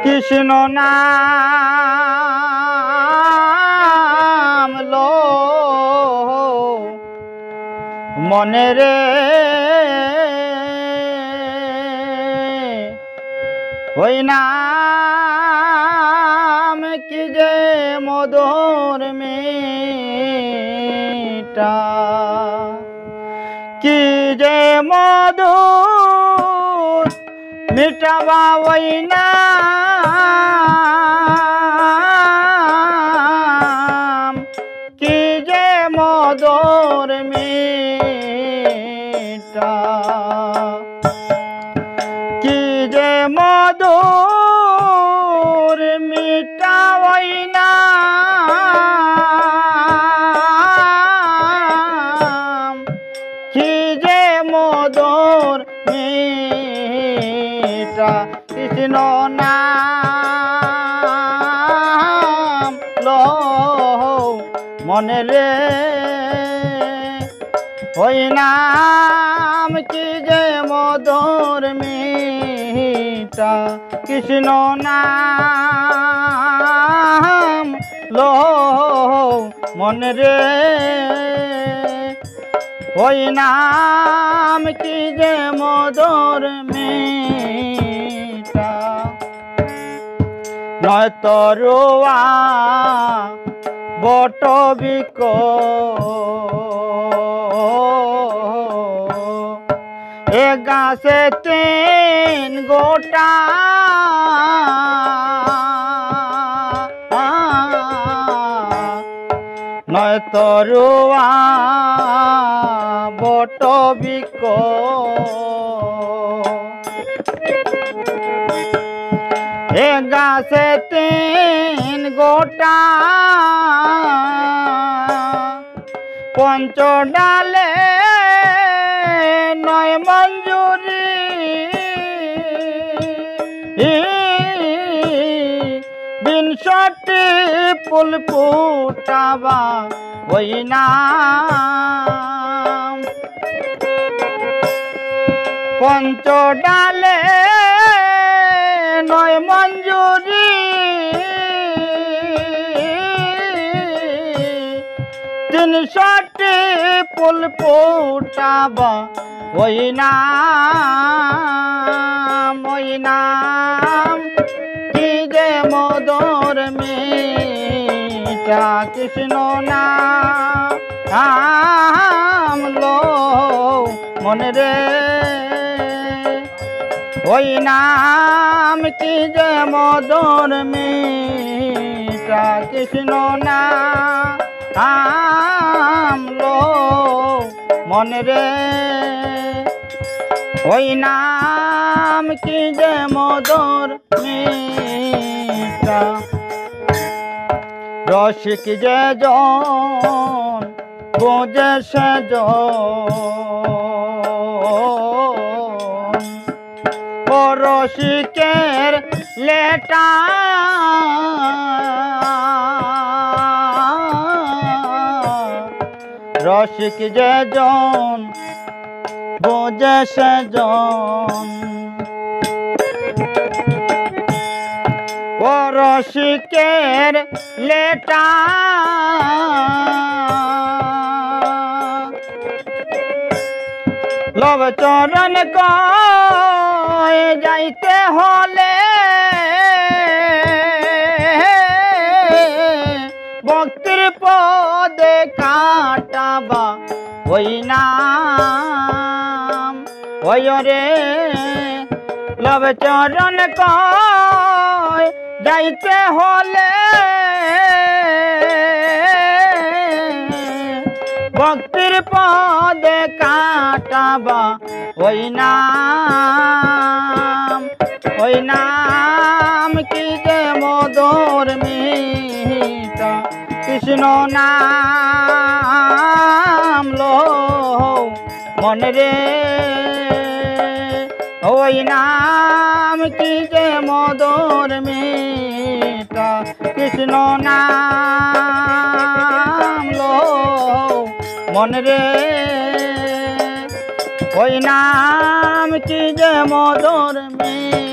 কৃষ্ণ নাম লো মনে রে ওই নাম কি যে মধুর মিঠা কি যে মধুর মিঠাবা ওই নাম কি যে মধুর মিঠা কি যে মধুর মিঠা ওই নাম কি যে মধুর মিঠা কৃষ্ণ নাম লো মনে রে ওই নাম কি যে মধুর মিঠা কৃষ্ণ নাম লো মনে রে ওই নাম কি যে মধুর মিঠা নয় তরুয়া বট বিক এ গাছে তিন গোটা নয় তরুয়া বট বিক এ গাছে তিন গোটা পঞ্চ ডালে নয় মঞ্জুরি বিংশটি ফুল ফুটাবা ওই নাম পঞ্চ ডালে নয় মঞ্জুরি তিনশটি ফুল ফুটাবা ওই নাম কি যে মধুর মিঠা কৃষ্ণ নাম লো মনে রে ওই নাম কি যে মধুর মিঠা কৃষ্ণ নাম লো মনে রে ওই নাম কি যে মধুর মিঠা রসিক যে জন বোঝে সে ও রসিকের লেটা রসিক যে জন বোঝে সে জন ও রসিকের লেটা লব চরণ কয় যাইতে হলে ভক্তির পদে কাটাবা ওই নাম ওই রে লব চরণ কয় যাইতে হলে ভক্তির পদে কাটাবা ওই নাম কি যে মধুর মিঠা কৃষ্ণ নাম লো মনে রে ওই নাম কি যে মধুর মিঠা কৃষ্ণ নাম লো মনে রে ওই নাম কি যে মধুর মিঠা।